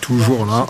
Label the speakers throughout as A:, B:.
A: toujours là.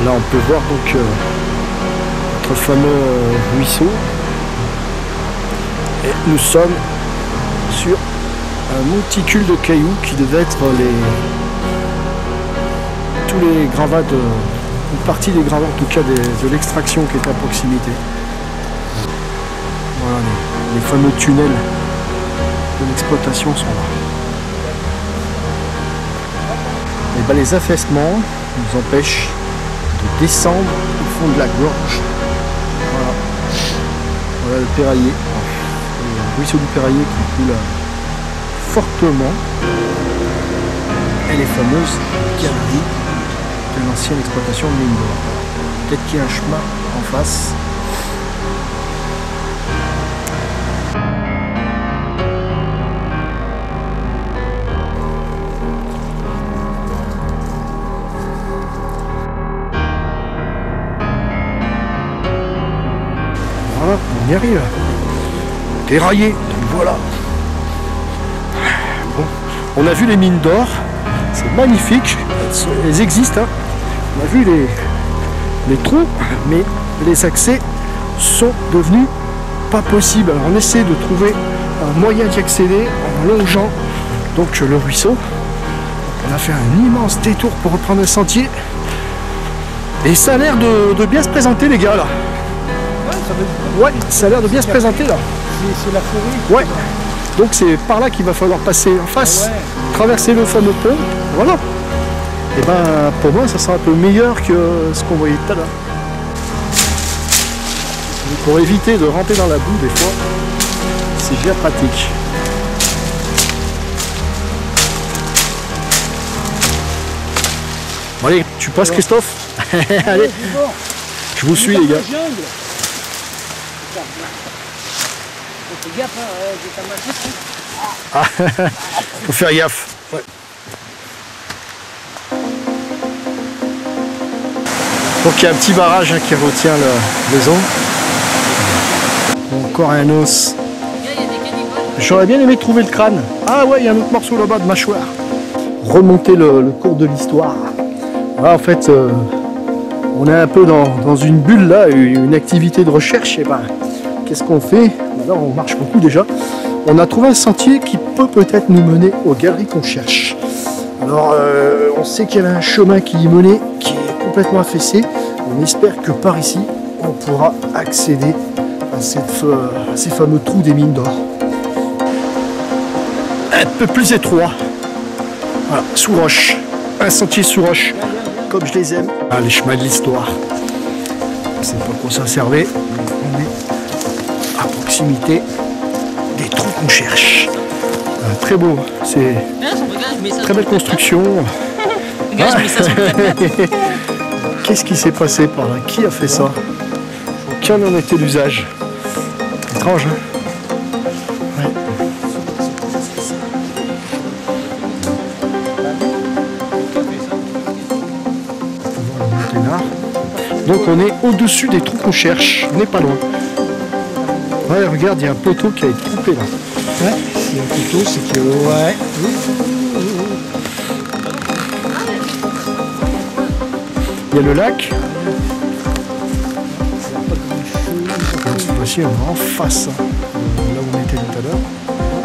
A: Là on peut voir donc notre fameux ruisseau et nous sommes sur un monticule de cailloux qui devait être tous les gravats une partie des gravats en tout cas de l'extraction qui est à proximité. Voilà les fameux tunnels de l'exploitation sont là. Et ben, les affaissements nous empêchent de descendre au fond de la gorge. Voilà, voilà le Péraillé, le ruisseau du Péraillé qui coule fortement. Et les fameuses galeries de l'ancienne exploitation de mine d'or. Peut-être qu'il y a un chemin en face. Voilà, on y arrive. Péraillé, donc voilà. Bon, on a vu les mines d'or, c'est magnifique, elles existent. Hein. On a vu les trous, mais les accès sont devenus pas possibles. Alors on essaie de trouver un moyen d'y accéder en longeant donc le ruisseau. On a fait un immense détour pour reprendre un sentier. Et ça a l'air de bien se présenter les gars là. Ouais, ça a l'air de bien se présenter là.
B: C'est la forêt.
A: Ouais. Donc c'est par là qu'il va falloir passer en face, traverser le fameux pont. Voilà. Et ben pour moi ça sera un peu meilleur que ce qu'on voyait tout à l'heure. Pour éviter de ramper dans la boue des fois, c'est bien pratique. Bon, allez, tu passes Christophe. Allez, je vous suis les gars. Ah, faut faire gaffe. Ouais. Donc il y a un petit barrage hein, qui retient les eaux. Encore un os. J'aurais bien aimé trouver le crâne. Ah ouais, il y a un autre morceau là-bas de mâchoire. Remonter le cours de l'histoire. Voilà, en fait, on est un peu dans une bulle là, une activité de recherche. Et ben, qu'est-ce qu'on fait? Là, on marche beaucoup déjà. On a trouvé un sentier qui peut peut-être nous mener aux galeries qu'on cherche. Alors, on sait qu'il y avait un chemin qui y menait, qui est complètement affaissé. On espère que par ici, on pourra accéder à ces fameux trous des mines d'or. Un peu plus étroit. Voilà, sous roche. Un sentier sous roche, comme je les aime. Ah, les chemins de l'histoire. Je ne sais pas quoi ça servait. On est à proximité des trous qu'on cherche. Très beau, c'est très belle construction. Qu'est-ce qui s'est passé par là? Qui a fait ça? Quel en était l'usage? Étrange, hein? Ouais. Donc on est au-dessus des trous qu'on cherche, on n'est pas loin. Ouais, regarde, il y a un poteau qui a été coupé là.
B: Ouais, il y a un poteau, c'est que... Ouais.
A: Il y a le lac. Voici en face, là où on était tout à l'heure.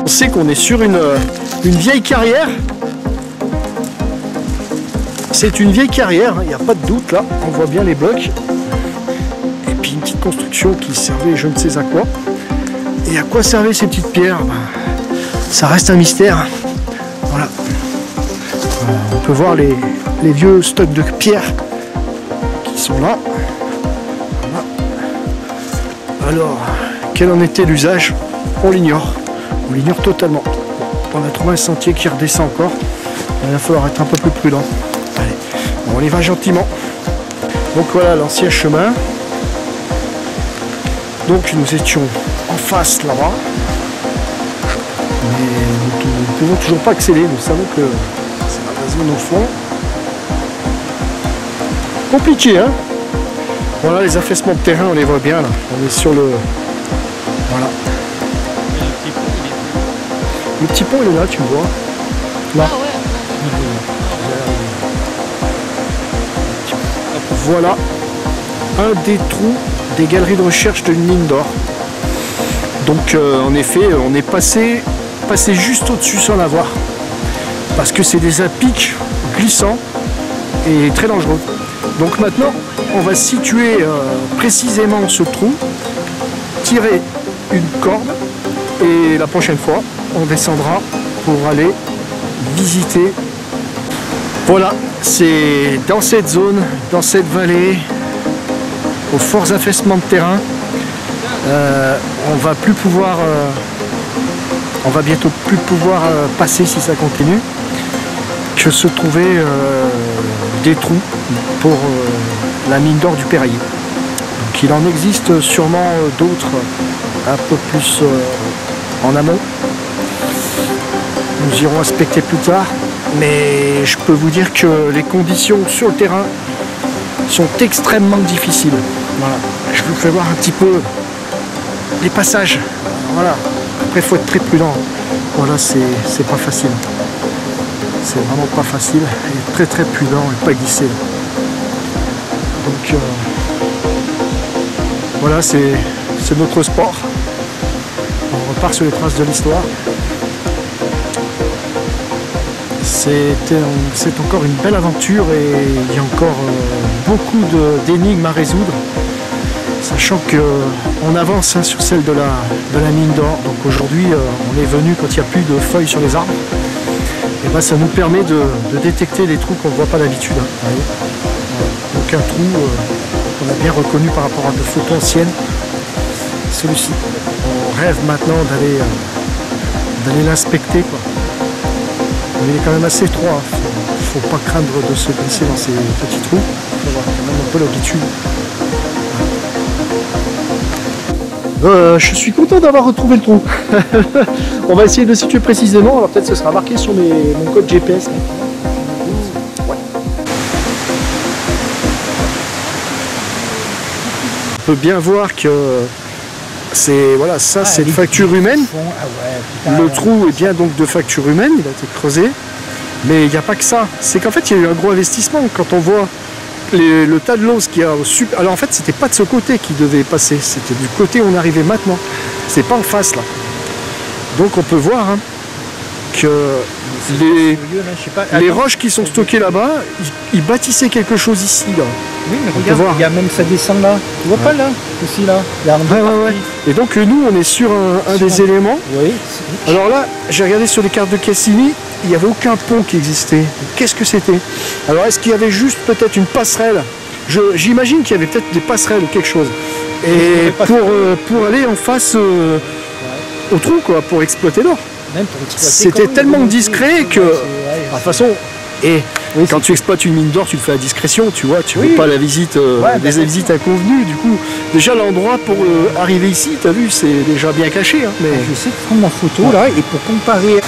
A: On sait qu'on est sur une vieille carrière. C'est une vieille carrière, il n'y a pas de doute là, on voit bien les blocs. Et puis une petite construction qui servait je ne sais à quoi. Et à quoi servaient ces petites pierres? Ça reste un mystère. Voilà. On peut voir les vieux stocks de pierres qui sont là. Voilà. Alors, quel en était l'usage? On l'ignore. On l'ignore totalement. On a trouvé un sentier qui redescend encore. Il va falloir être un peu plus prudent. Allez, on y va gentiment. Donc voilà l'ancien chemin. Donc nous étions en face là-bas. Mais nous ne pouvons toujours pas accéder. Nous savons que c'est la zone au fond. Compliqué, hein? Voilà les affaissements de terrain, on les voit bien là. On est sur le... Voilà. Le petit pont il est là, tu le vois. Là.
C: Ah ouais.
A: Voilà un des trous des galeries de recherche d'une mine d'or. Donc en effet on est passé juste au-dessus sans la voir. Parce que c'est des apics glissants et très dangereux. Donc maintenant on va situer précisément ce trou, tirer une corde et la prochaine fois on descendra pour aller visiter. Voilà, c'est dans cette zone, dans cette vallée, aux forts affaissements de terrain, on va bientôt plus pouvoir passer si ça continue, que se trouver des trous pour la mine d'or du Perraillé. Donc il en existe sûrement d'autres un peu plus en amont. Nous irons inspecter plus tard. Mais je peux vous dire que les conditions sur le terrain sont extrêmement difficiles. Voilà. Je vous fais voir un petit peu les passages. Voilà. Après, il faut être très prudent. Voilà, c'est pas facile. C'est vraiment pas facile. Et très très prudent et pas glisser. Donc voilà, c'est notre sport. On repart sur les traces de l'histoire. C'est encore une belle aventure et il y a encore beaucoup d'énigmes à résoudre, sachant qu'on avance sur celle de la mine d'or. Donc aujourd'hui on est venu quand il n'y a plus de feuilles sur les arbres, et ben ça nous permet de détecter des trous qu'on ne voit pas d'habitude. Donc un trou qu'on a bien reconnu par rapport à de photos anciennes, celui-ci. On rêve maintenant d'aller l'inspecter, quoi. Mais il est quand même assez étroit, faut pas craindre de se glisser dans ces petits trous, il faut avoir quand même un peu l'habitude. Je suis content d'avoir retrouvé le trou. On va essayer de le situer précisément, alors peut-être ce sera marqué sur mon code GPS. Ouais. On peut bien voir que c'est voilà, ça c'est de facture humaine. Le trou est bien donc de facture humaine, il a été creusé. Mais il n'y a pas que ça. C'est qu'en fait il y a eu un gros investissement. Quand on voit le tas de l'os qui a au sud. Alors en fait c'était pas de ce côté qui devait passer, c'était du côté où on arrivait maintenant. C'est pas en face là. Donc on peut voir hein, que les roches qui sont stockées là-bas, ils bâtissaient quelque chose ici là.
B: Oui, mais regarde, il y a même ça descend là. Tu vois pas là? Aussi là.
A: Ouais. Et donc nous on est sur un des éléments.
B: Oui.
A: Alors là, j'ai regardé sur les cartes de Cassini, il n'y avait aucun pont qui existait. Qu'est-ce que c'était? Alors est-ce qu'il y avait juste peut-être une passerelle? J'imagine qu'il y avait peut-être des passerelles ou quelque chose. Et pour aller en face au trou quoi, pour exploiter l'or. C'était tellement discret que, de toute façon, quand tu exploites une mine d'or, tu le fais à discrétion, tu vois, tu veux pas la visite, des visites inconvenues. Du coup, déjà l'endroit pour arriver ici, tu as vu, c'est déjà bien caché. Hein, mais...
B: Je vais essayer de prendre ma photo là et pour comparer.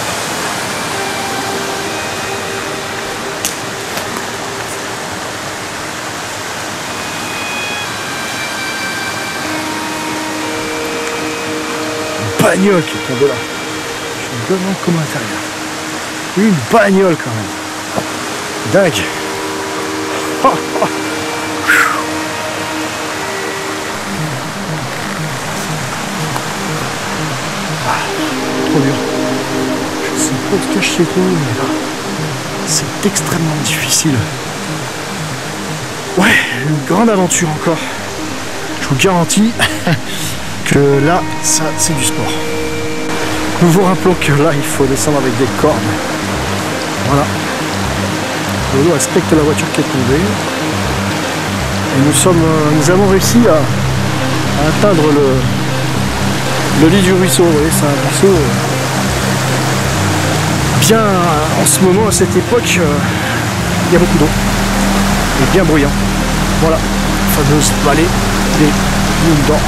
A: bagnole qui est tombée là. Je me demande comment l'intérieur. Une bagnole quand même. Dingue. Trop dur. Je sais pas ce que je sais trop, mais là, c'est extrêmement difficile. Ouais, une grande aventure encore. Je vous garantis que là, ça, c'est du sport. Nous vous rappelons que là, il faut descendre avec des cordes. Voilà. Lolo respecte la voiture qui est tombée. Et nous avons réussi à atteindre le lit du ruisseau. Vous voyez, c'est un ruisseau bien en ce moment, à cette époque, il y a beaucoup d'eau. Et bien bruyant. Voilà, la fameuse vallée des Mines d'Or.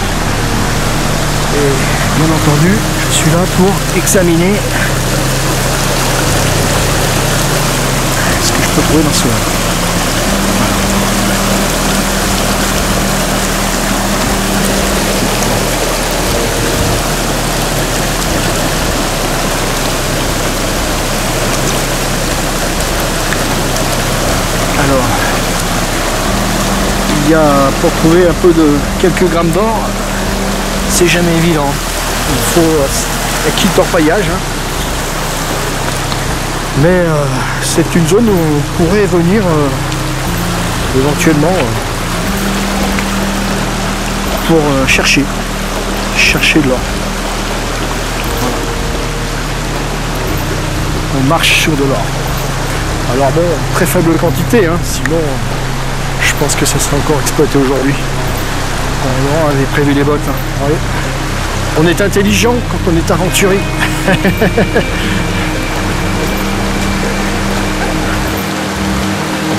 A: Et bien entendu, je suis là pour examiner ce que je peux trouver dans ce lac. Alors, il y a, pour trouver un peu de quelques grammes d'or, c'est jamais évident. Il faut un kit d'orpaillage. Hein. Mais c'est une zone où on pourrait venir éventuellement pour chercher de l'or. Voilà. On marche sur de l'or. Alors bon, très faible quantité, hein, sinon je pense que ça sera encore exploité aujourd'hui. On avait prévu les bottes. Hein. Ouais. On est intelligent quand on est aventurier.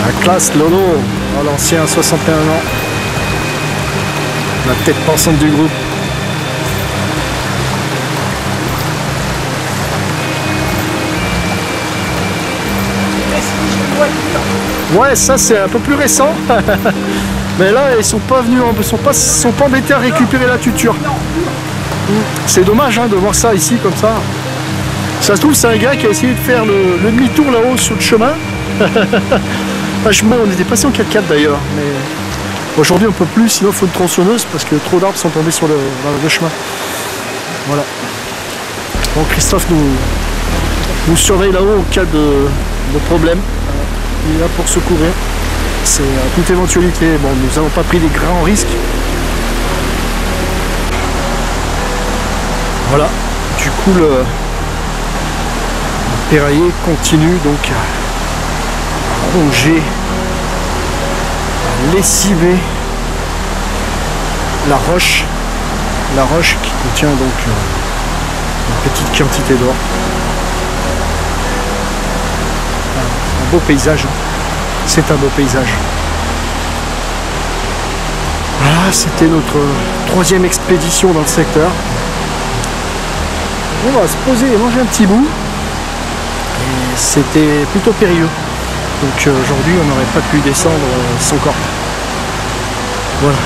A: La classe Lolo, l'ancien 61 ans. La tête pensante du groupe. Ouais, ça c'est un peu plus récent. Mais là, ils sont pas venus, sont pas embêtés à récupérer la tuture. C'est dommage hein, de voir ça ici comme ça. Ça se trouve, c'est un gars qui a essayé de faire le demi-tour là-haut sur le chemin. On était passé en 4x4 d'ailleurs, mais aujourd'hui on peut plus, sinon il faut une tronçonneuse parce que trop d'arbres sont tombés sur le chemin. Voilà. Bon, Christophe nous surveille là-haut au cas de problème. Il est là pour secourir. C'est à toute éventualité. Bon, nous n'avons pas pris des grands risques. Voilà. Du coup, le ferrailler continue donc à ronger, à lessiver la roche qui contient donc une petite quantité d'or. Un beau paysage, c'est un beau paysage. Voilà, c'était notre troisième expédition dans le secteur. On va se poser et manger un petit bout. Et c'était plutôt périlleux. Donc aujourd'hui, on n'aurait pas pu descendre sans corde. Voilà.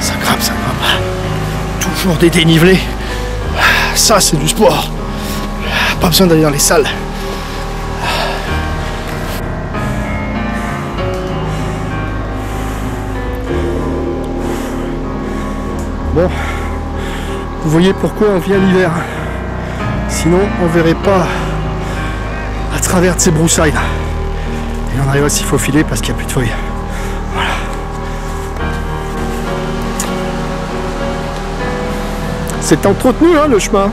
A: Ça grimpe, ça grimpe. Toujours des dénivelés. Ça, c'est du sport. Pas besoin d'aller dans les salles. Bon, vous voyez pourquoi on vient l'hiver. Sinon, on ne verrait pas à travers de ces broussailles là. Et on arrive à s'y faufiler parce qu'il n'y a plus de feuilles. Voilà. C'est entretenu hein, le chemin.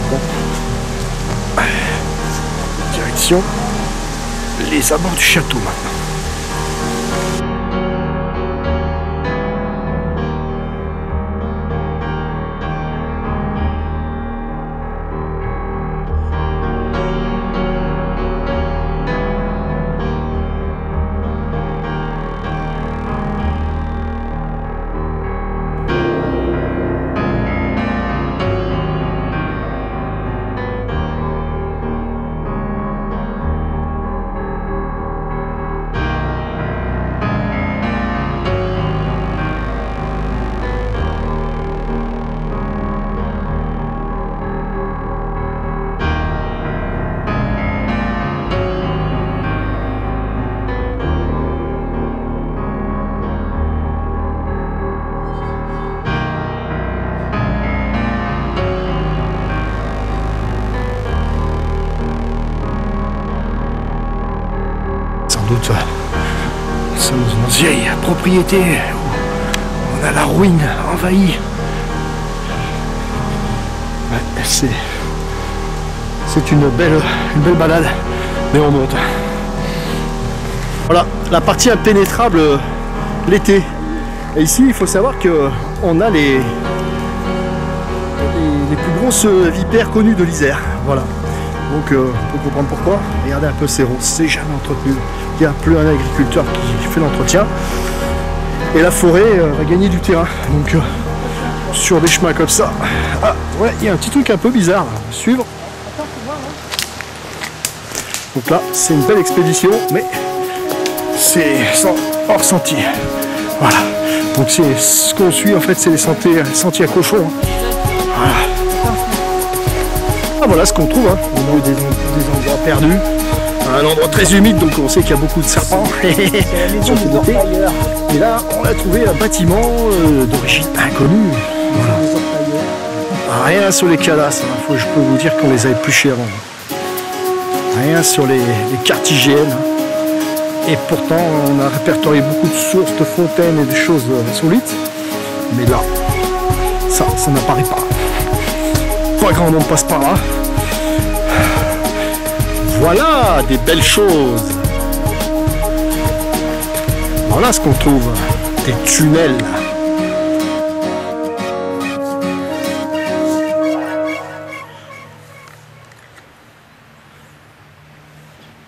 A: Bon. Direction les abords du château maintenant. vieille propriété où on a la ruine envahie. Ouais, c'est une belle balade, mais on monte. Voilà, la partie impénétrable l'été. Et ici, il faut savoir que on a les plus grosses vipères connues de l'Isère. Voilà. Donc, on peut comprendre pourquoi. Regardez un peu ces ronces, c'est jamais entretenu. Il n'y a plus un agriculteur qui fait l'entretien. Et la forêt va gagner du terrain. Donc, sur des chemins comme ça. Ah, ouais, il y a un petit truc un peu bizarre. Suivre. Donc là, c'est une belle expédition, mais c'est hors sentier. Voilà. Donc c'est ce qu'on suit en fait, c'est les sentiers à cochons. Voilà. Ah, voilà ce qu'on trouve. On a des endroits perdus. Un endroit très humide, donc on sait qu'il y a beaucoup de serpents. Et là, on a trouvé un bâtiment d'origine inconnue. Voilà. Rien sur les cadastres. Je peux vous dire qu'on les a épluchés avant. Rien sur les cartes IGN. Et pourtant, on a répertorié beaucoup de sources, de fontaines et de choses insolites. Mais là, ça n'apparaît pas. Pas grand monde passe par là. Voilà des belles choses. Voilà ce qu'on trouve. Des tunnels.